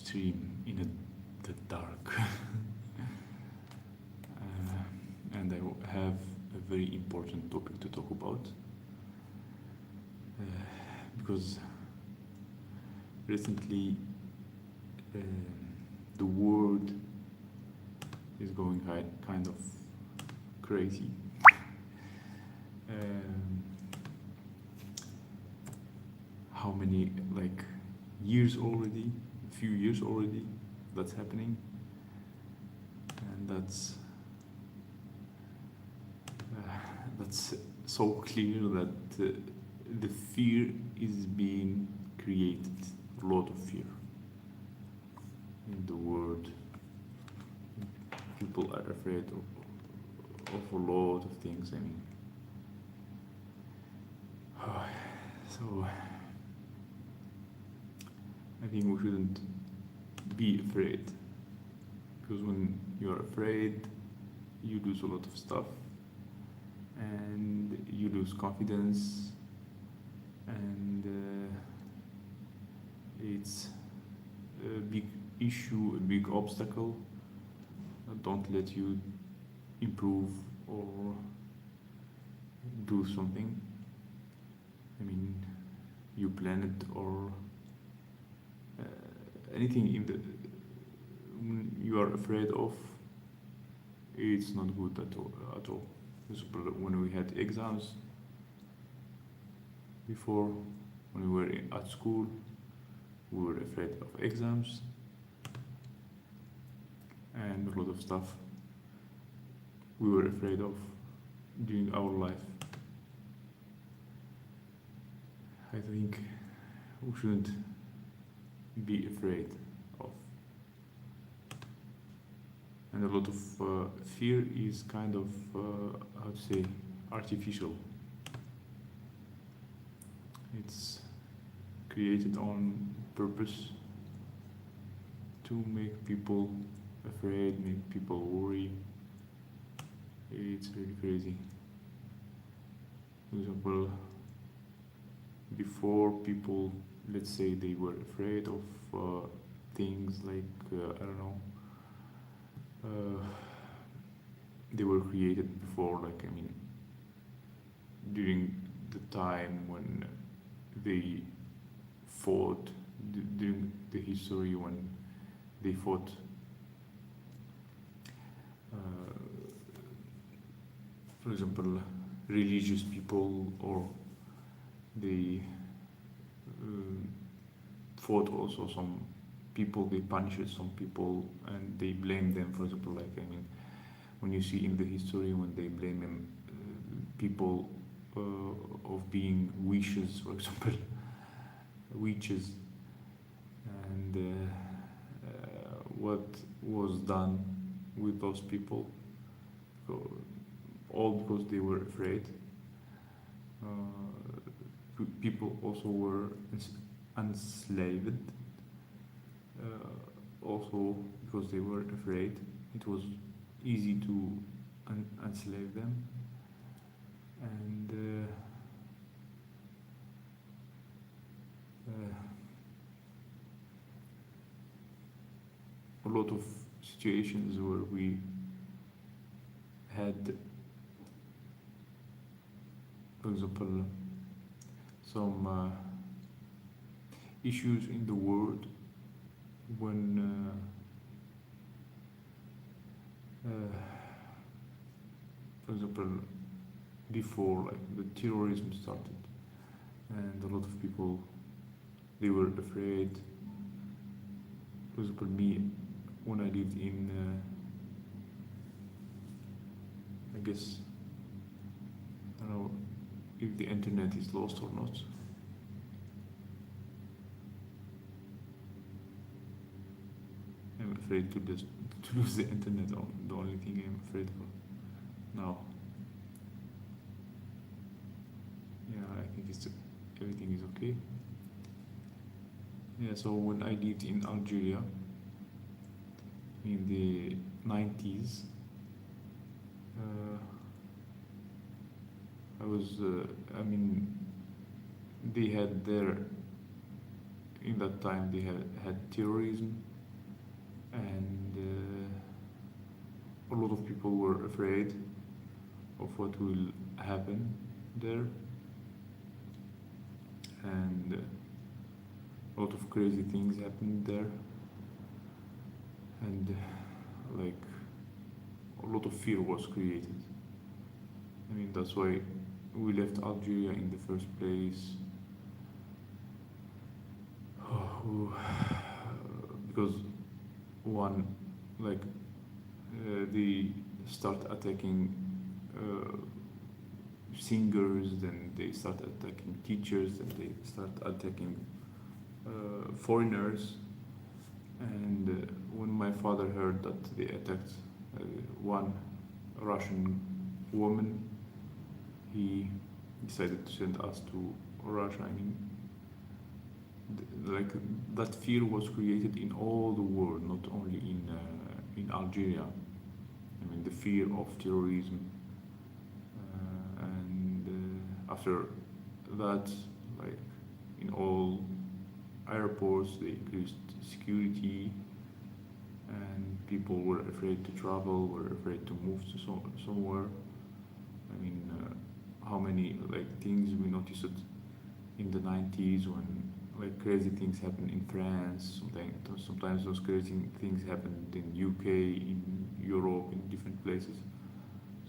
extreme, the dark. And I have a very important topic to talk about because recently uh, the world is going kind of crazy. Um, how many years already? A few years already that's happening, and that's so clear that the fear is being created. A lot of fear in the world. People are afraid of a lot of things. I mean, so I think we shouldn't be afraid, because when you're afraid, you lose a lot of stuff, and you lose confidence, and it's a big issue, a big obstacle that don't let you improve or do something. I mean, you plan it or anything in the you are afraid of, it's not good at all. When we had exams before, when we were at school, we were afraid of exams and a lot of stuff we were afraid of during our life. I think we shouldn't be afraid of. And a lot of fear is kind of, how to say, artificial. It's created on purpose to make people afraid, make people worry. It's really crazy. For example, before people, let's say they were afraid of things like, I don't know, they were created before, I mean, during the time when they fought, during the history when they fought for example, religious people, or they fought also some people, they punished some people and they blamed them. For example, I mean, when you see in the history when they blame them, people of being witches, for example, witches, and what was done with those people, all because they were afraid. People also were enslaved, also because they were afraid. It was easy to enslave them, and a lot of situations where we had, for example, some issues in the world when for example, before the terrorism started, and a lot of people, they were afraid. For example, me, when I lived in I guess, I don't know if the internet is lost or not. I'm afraid to lose the internet. The only thing I'm afraid for now. Yeah, I think everything is okay. Yeah, so when I lived in Algeria in the 90s, I was, I mean, they had in that time they had terrorism, and a lot of people were afraid of what will happen there, and a lot of crazy things happened there, and like a lot of fear was created. I mean, that's why we left Algeria in the first place. Because one, like, they start attacking singers, then they start attacking teachers, then they start attacking foreigners. And when my father heard that they attacked one Russian woman, he decided to send us to Russia. I mean, like that fear was created in all the world, not only in Algeria. I mean, the fear of terrorism, and after that, like in all airports, they increased security, and people were afraid to travel, were afraid to move to somewhere. I mean, how many like things we noticed in the 90s when like crazy things happened in France. Sometimes those crazy things happened in UK, in Europe, in different places.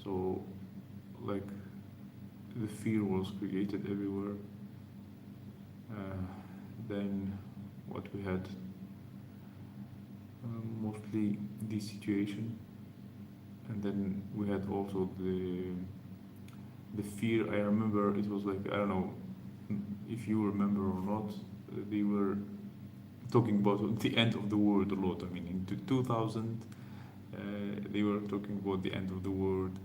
So like the fear was created everywhere. Then what we had, mostly this situation, and then we had also the fear. I remember it was like, I don't know if you remember or not, they were talking about the end of the world a lot. I mean, in 2000, they were talking about the end of the world.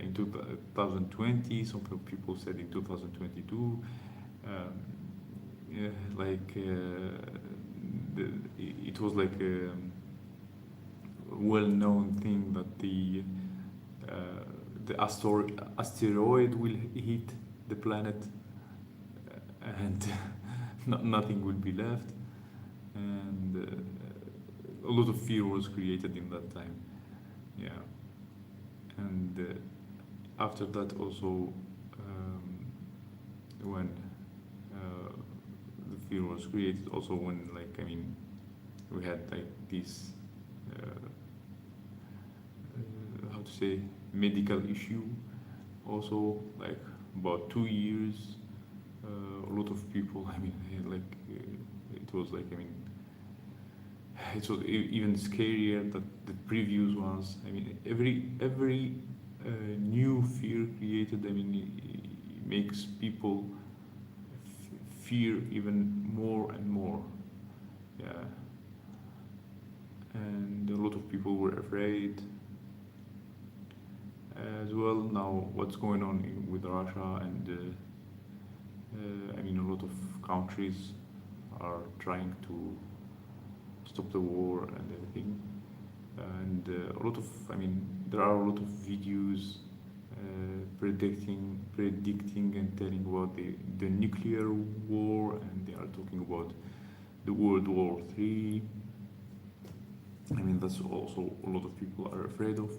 In 2020, some people said in 2022. Yeah, like it was like a well-known thing that the asteroid will hit the planet, and nothing will be left, and a lot of fear was created in that time. Yeah, and after that also, when the fear was created also when, like, I mean, we had like this how to say, medical issue also, like about 2 years. A lot of people, I mean, like it was like, I mean, it was even scarier than the previous ones. I mean, every new fear created, I mean, it makes people fear even more and more. Yeah, and a lot of people were afraid as well. Now, what's going on with Russia, and I mean, a lot of countries are trying to stop the war and everything. And a lot of, I mean, there are a lot of videos predicting and telling about the nuclear war, and they are talking about the World War III. I mean, that's also a lot of people are afraid of,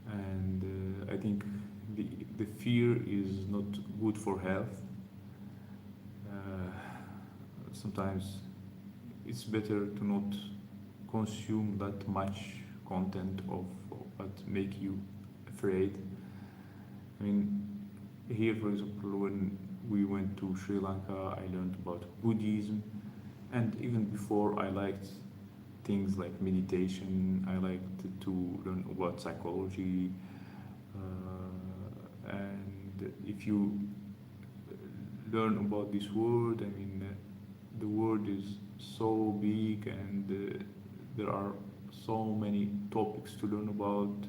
and I think the fear is not good for health. Sometimes it's better to not consume that much content of what make you afraid. I mean, here, for example, when we went to Sri Lanka, I learned about Buddhism, and even before, I liked things like meditation. I liked to learn about psychology, and if you learn about this world, I mean, the world is so big, and there are so many topics to learn about.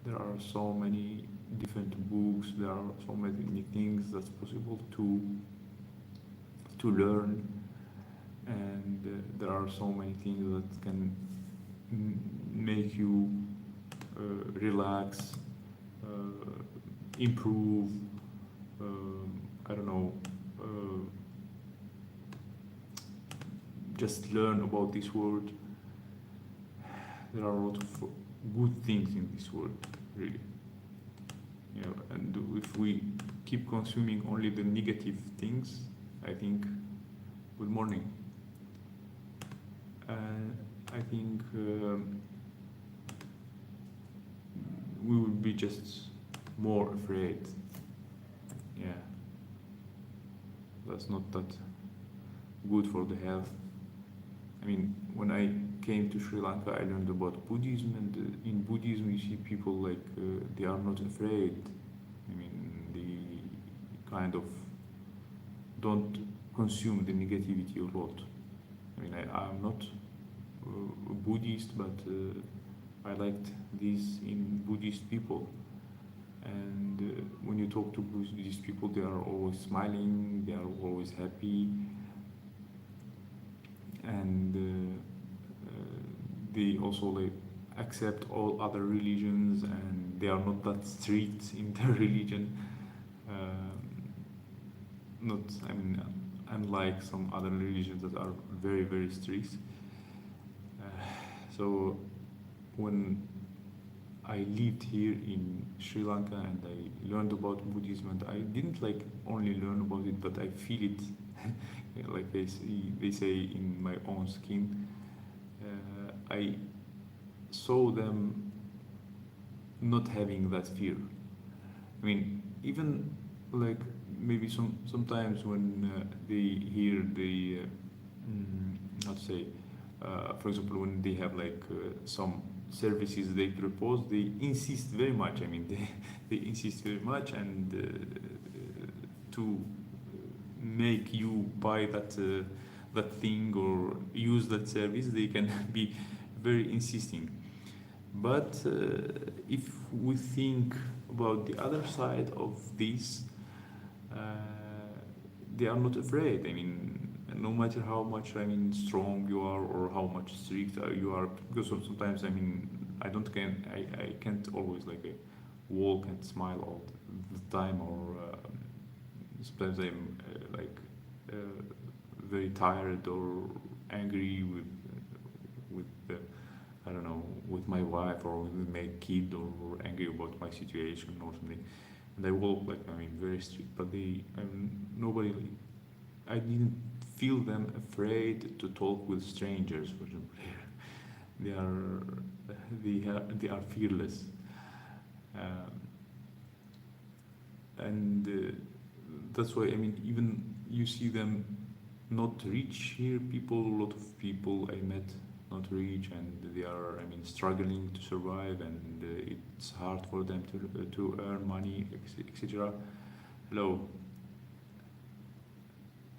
There are so many different books. There are so many things that's possible to learn, and there are so many things that can make you relax, improve. I don't know. Just learn about this world. there are a lot of good things in this world, really. And if we keep consuming only the negative things, I think, good morning. I think we will be just more afraid. Yeah, that's not that good for the health. I mean, when I came to Sri Lanka, I learned about Buddhism, and in Buddhism, you see people like they are not afraid. I mean, they kind of don't consume the negativity a lot. I mean, I'm not a Buddhist, but I liked this in Buddhist people. And when you talk to Buddhist people, they are always smiling, they are always happy, and they also like accept all other religions, and they are not that strict in their religion. Not, I mean, unlike some other religions that are very, very strict. So when I lived here in Sri Lanka and I learned about Buddhism, and I didn't like only learn about it, but I feel it, like they say in my own skin. I saw them not having that fear. I mean, even like maybe sometimes when they hear the how to say, for example, when they have like some services they propose, they insist very much. I mean, they insist very much, and to make you buy that thing or use that service, they can be very insisting. But if we think about the other side of this, uh, they are not afraid. I mean, no matter how much, I mean, strong you are or how much strict you are, because sometimes, I mean, I can't always like walk and smile all the time, or sometimes I'm very tired or angry with I don't know, with my wife or with my kid, or angry about my situation or something, and I walk like, I mean, very strict. But nobody, I didn't feel them afraid to talk with strangers, for example. They are fearless, um, and that's why, I mean, even you see them not rich here. People, a lot of people I met not rich, and they are, I mean, struggling to survive, and it's hard for them to earn money, etc. Hello,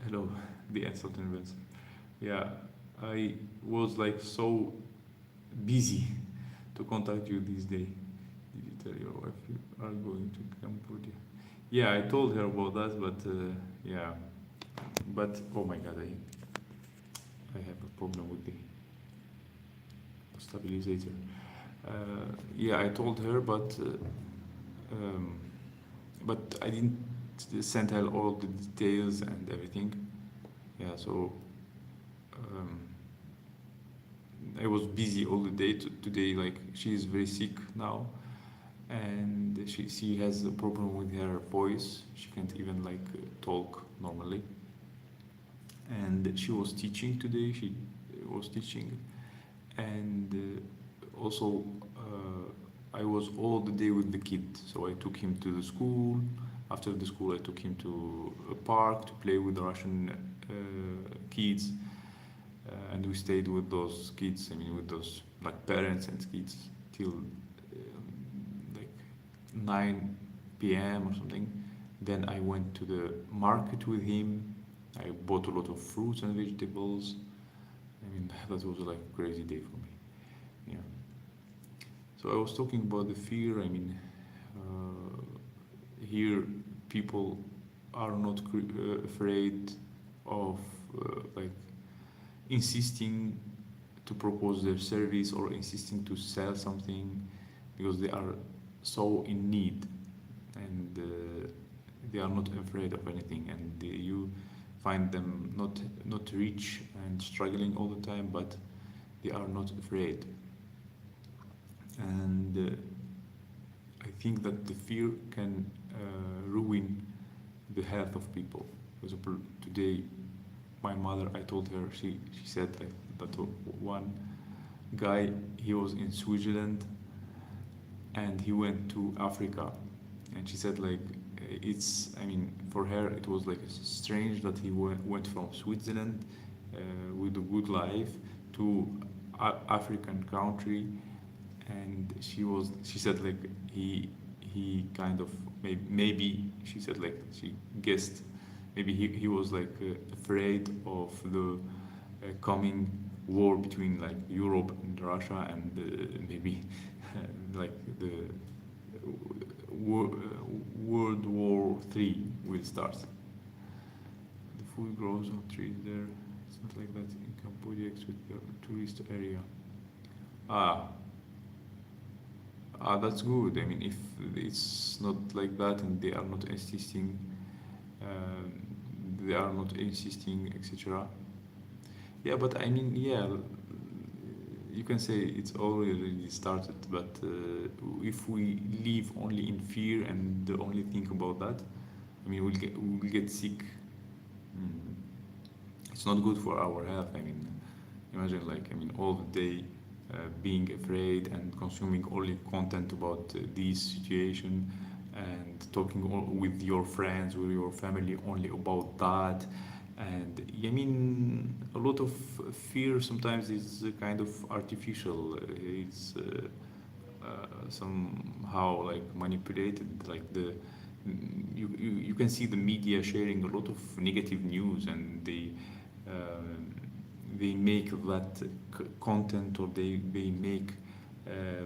hello, the insult inventor. Yeah, I was like so busy to contact you this day. Did you tell your wife you are going to Cambodia? Yeah, I told her about that, but yeah, but oh my god, I have a problem with the stabilizer. Yeah, I told her, um, but I didn't send her all the details and everything. Yeah, so um, I was busy all the day today. Like, she is very sick now, and she has a problem with her voice. She can't even like talk normally. And she was teaching today. She was teaching, and also I was all the day with the kid. So I took him to the school. After the school, I took him to a park to play with the Russian kids, and we stayed with those kids. I mean, with those like parents and kids till like 9 p.m. or something. Then I went to the market with him. I bought a lot of fruits and vegetables. I mean, that was like a crazy day for me. Yeah. So I was talking about the fear. I mean, here people are not afraid of like insisting to propose their service or insisting to sell something, because they are so in need, and they are not afraid of anything, and you find them not rich and struggling all the time, but they are not afraid. and I think that the fear can ruin the health of people. For example, today, my mother, I told her, she said that one guy, he was in Switzerland and he went to Africa, and she said like it's, I mean, for her it was like strange that he went from Switzerland with a good life to African country, and she said like he kind of maybe she said like she guessed maybe he was like afraid of the coming war between like Europe and Russia, and maybe like the World War III will start. The food grows on trees there. It's not like that in Cambodia, except the tourist area. Ah, that's good. I mean, if it's not like that and um, they are not insisting, etc. Yeah, but I mean, yeah, you can say it's already started. But if we live only in fear and only think about that, I mean, we'll get sick. Mm. It's not good for our health. I mean, imagine like I mean all the day being afraid and consuming only content about this situation and talking with your friends with your family only about that. And I mean a lot of fear sometimes is kind of artificial. It's somehow like manipulated, like you can see the media sharing a lot of negative news, and they make that content, or they make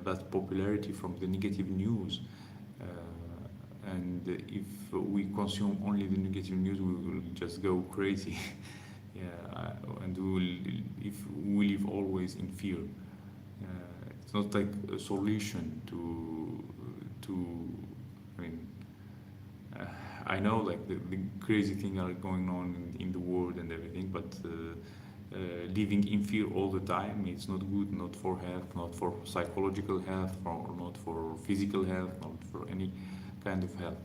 that popularity from the negative news. And if we consume only the negative news, we will just go crazy. Yeah, and we will, if we live always in fear, it's not like a solution to. I mean, uh, I know like the crazy things are going on in the world and everything, but living in fear all the time, it's not good, not for health, not for psychological health, not for physical health, not for any kind of health.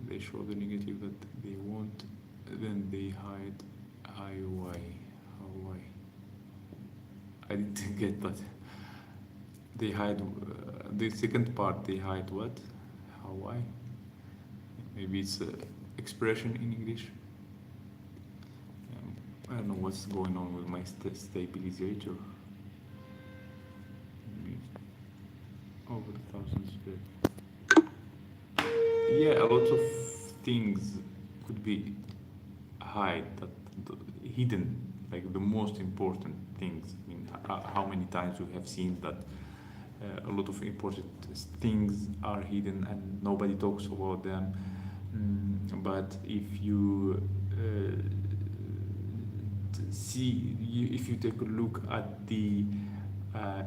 They show the negative that they want, then they hide. Why? How? Why? I didn't get that. They hide. The second part, they hide what? How? Why? Maybe it's expression in English. I don't know what's going on with my stabilizer. Maybe over 1,000 yeah, a lot of things could be hidden, like the most important things. I mean, how many times we have seen that a lot of important things are hidden and nobody talks about them. But if you if you take a look at the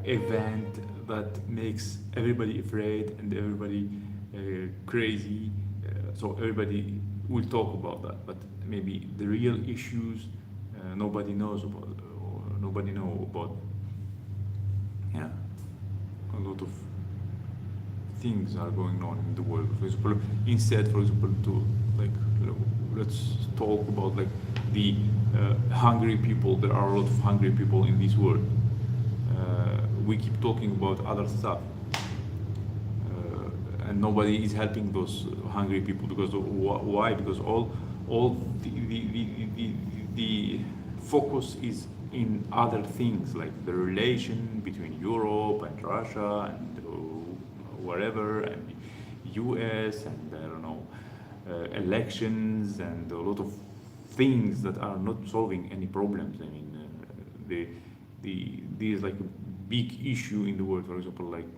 event that makes everybody afraid and everybody crazy, so everybody will talk about that, but maybe the real issues nobody knows about, or nobody know about. Yeah, a lot of things are going on in the world. For example, instead, for example, to like let's talk about like the hungry people. There are a lot of hungry people in this world. We keep talking about other stuff, and nobody is helping those hungry people because why? Because all the focus is in other things, like the relation between Europe and Russia and wherever, and US, and I don't know, elections, and a lot of things that are not solving any problems. I mean, there's like a big issue in the world, for example, like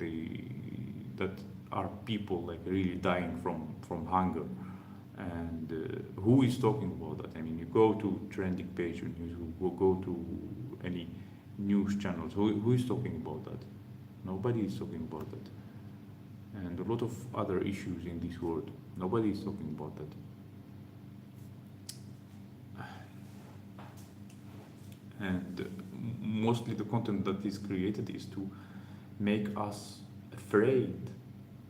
that are people like really dying from hunger, and who is talking about that? I mean, you go to trending page and you go to any news channels. Who is talking about that? Nobody is talking about that. And a lot of other issues in this world. Nobody is talking about that. And mostly the content that is created is to make us afraid,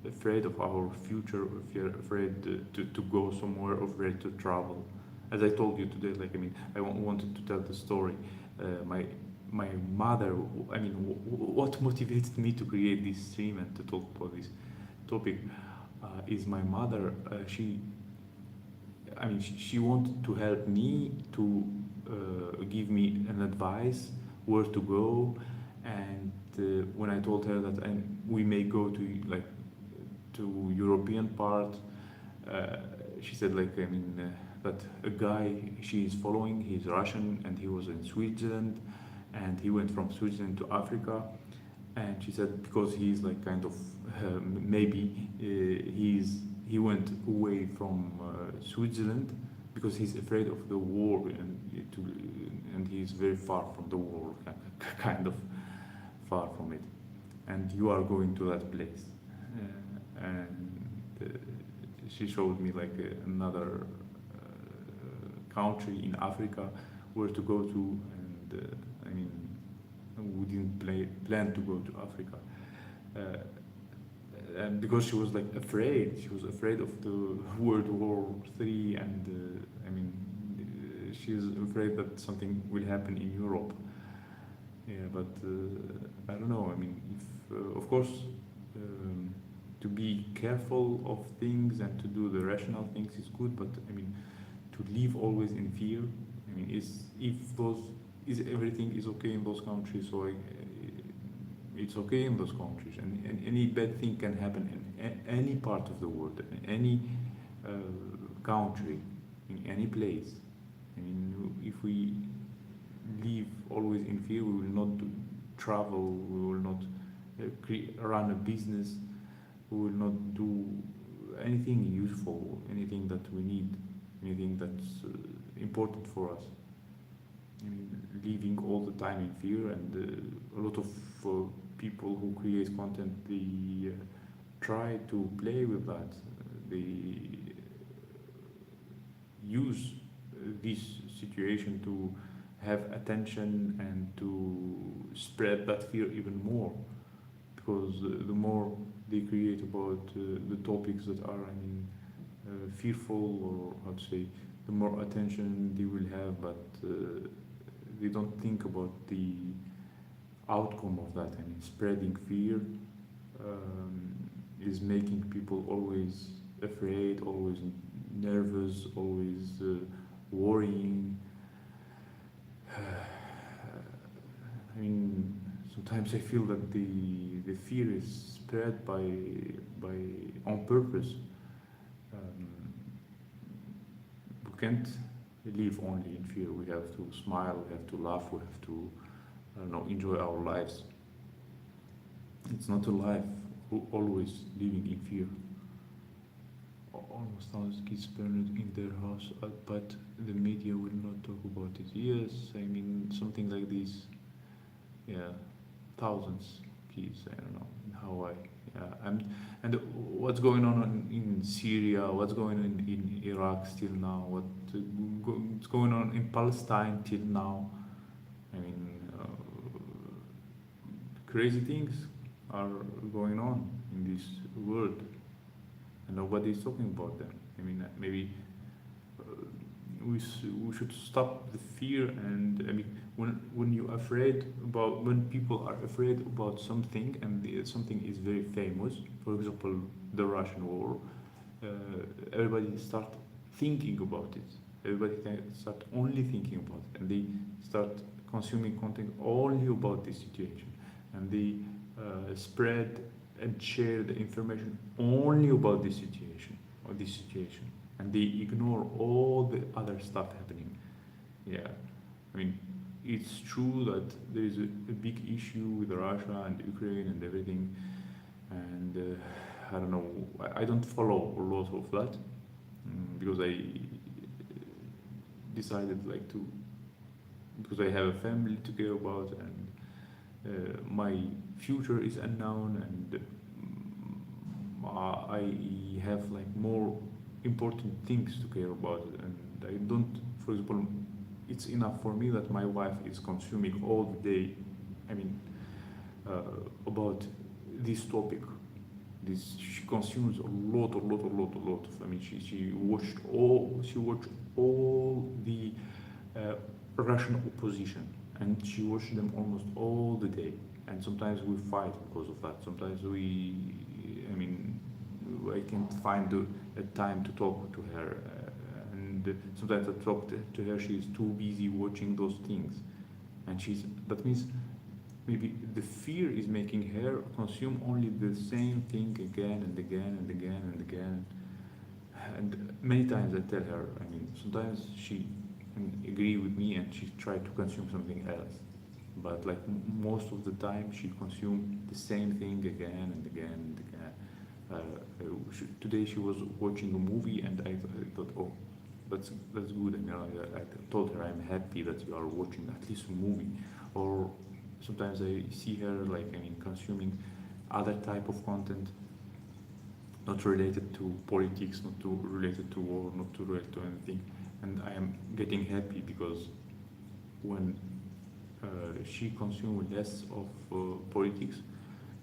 afraid of our future, if you're afraid to go somewhere, or afraid to travel. As I told you today, like, I mean, wanted to tell the story. My mother, I mean, what motivated me to create this stream and to talk about this topic is my mother. She wanted to help me to give me an advice where to go, and when I told her that we may go to like to European part, uh, she said like, that a guy she is following, he's Russian and he was in Switzerland, and he went from Switzerland to Africa, and she said because he's like kind of maybe he went away from Switzerland because he's afraid of the war, and he's very far from the war, kind of far from it, and you are going to that place, and she showed me like another country in Africa where to go to, and we didn't plan to go to Africa, and because she was like afraid, she was afraid of the World War III, and she's afraid that something will happen in Europe. Yeah, but I don't know. I mean, if of course, to be careful of things and to do the rational things is good, but I mean, to live always in fear. I mean, is everything is okay in those countries, so it's okay in those countries, and any bad thing can happen in any part of the world, in any country, in any place. I mean, if we live always in fear, we will not travel, we will not run a business, we will not do anything useful, anything that we need, anything that's important for us. I mean, living all the time in fear, and a lot of people who create content, they try to play with that. They use this situation to have attention and to spread that fear even more, because the more they create about the topics that are, fearful, or how to say, the more attention they will have, but they don't think about the outcome of that. I mean, spreading fear is making people always afraid, always nervous, always worrying. I mean, sometimes I feel that the fear is spread by on purpose. We can't live only in fear. We have to smile, we have to laugh, we have to, I don't know, enjoy our lives. It's not a life always living in fear. Almost 1,000 kids burned in their house, but the media will not talk about it. Yes, I mean, something like this. Yeah, thousands kids, I don't know, in Hawaii. Yeah, and what's going on in Syria? What's going on in Iraq still now? What's going on in Palestine till now? I mean, crazy things are going on in this world, and nobody is talking about them. I mean, maybe we should stop the fear, and I mean, when you're afraid about, when people are afraid about something, and something is very famous, for example, the Russian war, everybody start thinking about it. Everybody start only thinking about it, and they start consuming content only about this situation, and they spread and share the information only about this situation or this situation, and they ignore all the other stuff happening. Yeah, I mean, it's true that there is a big issue with Russia and Ukraine and everything, and I don't know, I don't follow a lot of that, because I decided like to, because I have a family to care about, and my future is unknown, and I have like more important things to care about, and I don't, for example, it's enough for me that my wife is consuming all the day, I mean, about this topic. This she consumes a lot. I mean, she watched all the Russian opposition, and she watched them almost all the day. And sometimes we fight because of that. Sometimes I mean, I can't find a time to talk to her, and sometimes I talk to her. She's too busy watching those things, and that means maybe the fear is making her consume only the same thing again and again and again and again. And many times I tell her, I mean, sometimes she agree with me and she try to consume something else. But like most of the time, she consume the same thing again and again and again. Today she was watching a movie and I thought, oh, that's good. And I told her I'm happy that you are watching at least a movie. Or sometimes I see her like I mean consuming other type of content, not related to politics, not to related to war, not to related to anything, and I am getting happy because when she consumed less of politics,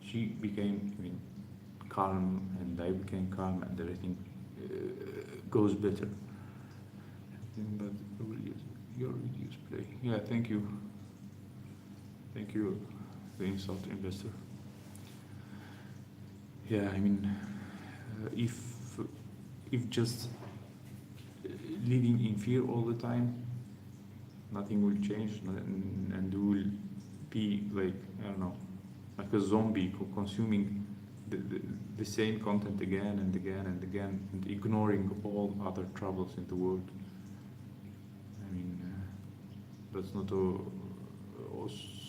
she became I mean calm, and I became calm, and everything goes better. But your reduce play. Yeah, thank you, the insult investor. Yeah, I mean, if just living in fear all the time, nothing will change, and you will be like I don't know, like a zombie consuming the same content again and again and again, and ignoring all other troubles in the world. I mean, that's not a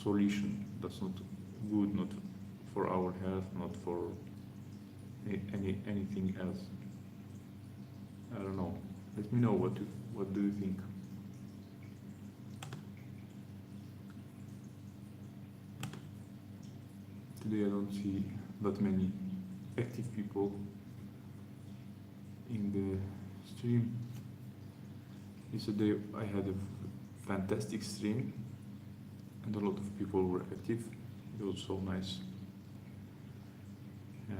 solution. That's not good, not for our health, not for anything else. I don't know. Let me know what do you think. Today I don't see that many active people in the stream. Yesterday I had a fantastic stream and a lot of people were active. It was so nice. Yeah,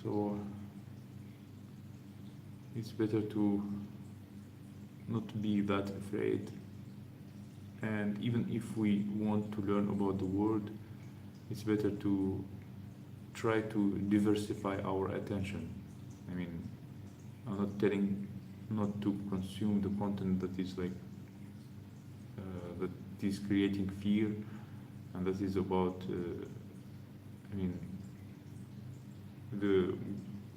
so it's better to not be that afraid, and even if we want to learn about the world, it's better to try to diversify our attention. I mean, I'm not telling not to consume the content that is like that is creating fear, and that is about I mean the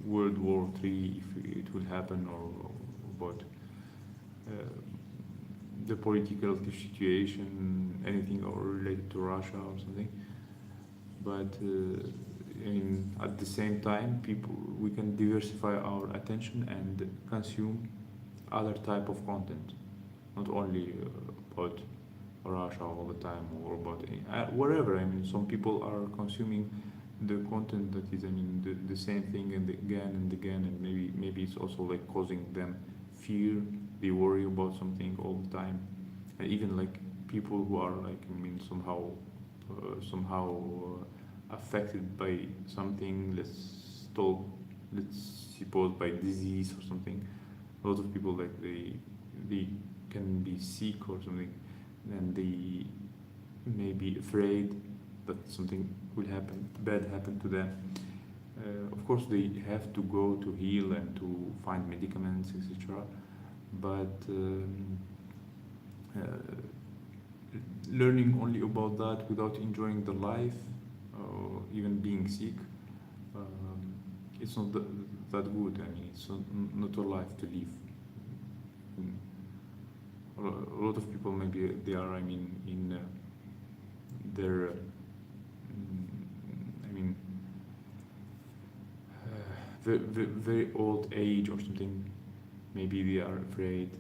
World War III, if it will happen, or about the political situation, anything or related to Russia or something. But at the same time, we can diversify our attention and consume other type of content, not only about Russia all the time or about whatever. I mean, some people are consuming the content that is, I mean, the same thing and and again, and maybe it's also like causing them fear. They worry about something all the time, and even like people who are like, I mean, somehow affected by something. Let's suppose by disease or something. A lot of people like they can be sick or something, and they may be afraid that something will bad happen to them. Of course, they have to go to heal and to find medicaments, etc. But learning only about that without enjoying the life, even being sick, it's not that good. I mean, it's not a life to live. A lot of people, maybe they are, I mean, in their I mean very old age or something. Maybe they are afraid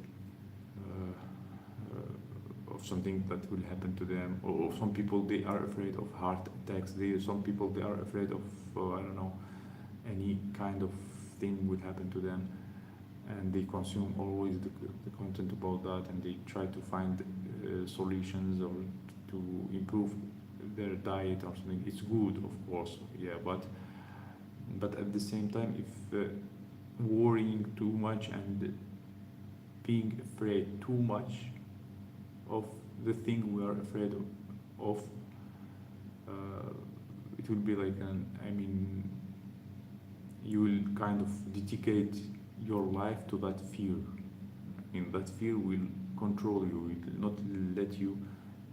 of something that will happen to them, or some people they are afraid of heart attacks. Some people they are afraid of I don't know, any kind of thing will happen to them, and they consume always the content about that, and they try to find solutions or to improve their diet or something. It's good, of course, yeah, but at the same time, if worrying too much and being afraid too much of the thing we are afraid of, it will be like you will kind of dedicate your life to that fear. That fear will control you, will not let you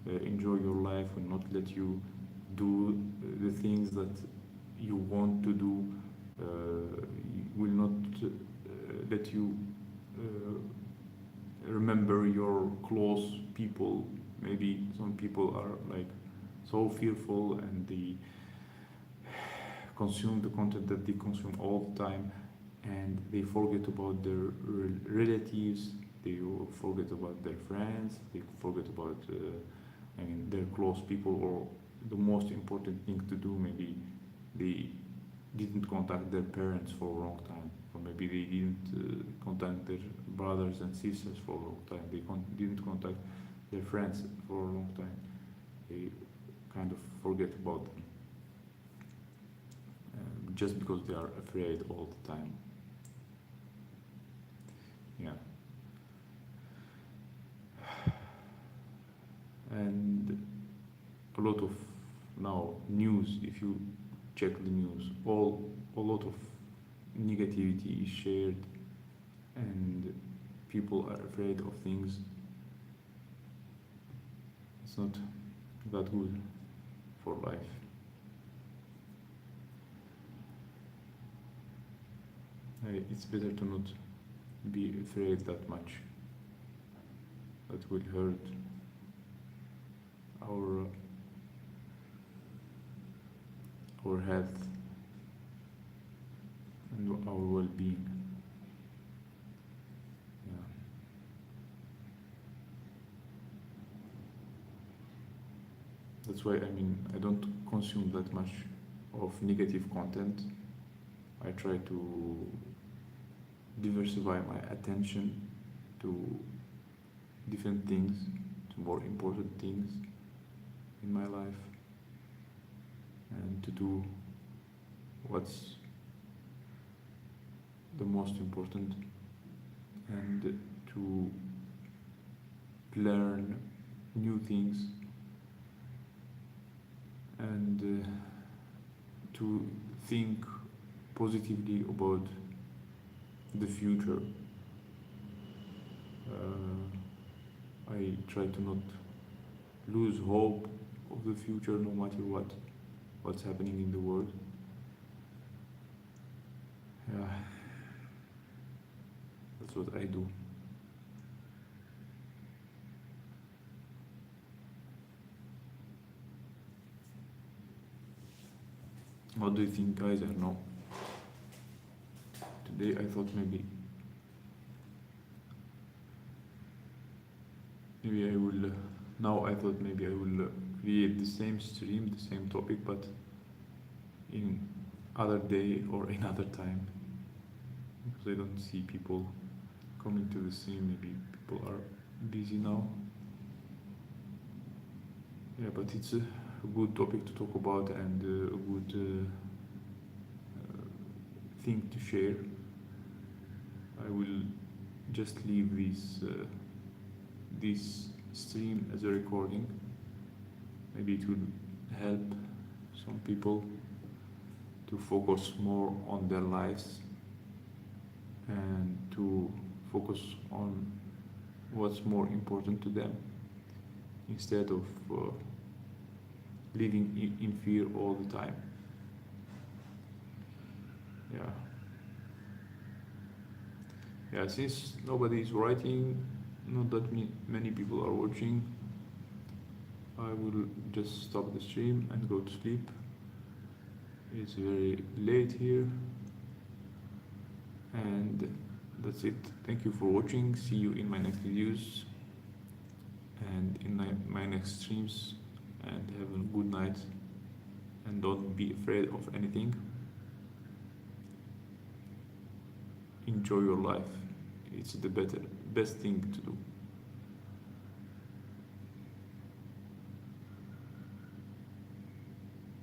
enjoy your life, will not let you do the things that you want to do, will not let you remember your close people. Maybe some people are like so fearful and they consume the content that they consume all the time, and they forget about their relatives, they forget about their friends, they forget about their close people, or the most important thing to do. Maybe they didn't contact their parents for a long time, or maybe they didn't contact their brothers and sisters for a long time, they didn't contact their friends for a long time. They kind of forget about them, just because they are afraid all the time. Yeah. And a lot of now news, if you check the news, a lot of negativity is shared, and people are afraid of things. It's not that good for life. It's better to not be afraid that much. That will hurt our health and our well-being. Yeah. That's why I don't consume that much of negative content. I try to diversify my attention to different things, to more important things in my life, and to do what's the most important, and to learn new things, and to think positively about the future. I try to not lose hope of the future, no matter what's happening in the world. Yeah, that's what I do. What do you think, guys? I don't know. Today I thought maybe I will. Now I thought maybe I will create the same stream, the same topic, but in other day or in other time, because I don't see people coming to the stream. Maybe people are busy now. Yeah, but it's a good topic to talk about, and a good thing to share. I will just leave this stream as a recording. Maybe it will help some people to focus more on their lives and to focus on what's more important to them, instead of living in fear all the time. Yeah, since nobody is writing, not that many people are watching, I will just stop the stream and go to sleep. It's very late here, and that's it. Thank you for watching. See you in my next videos and in my next streams, and have a good night, and don't be afraid of anything. Enjoy your life. It's the best thing to do.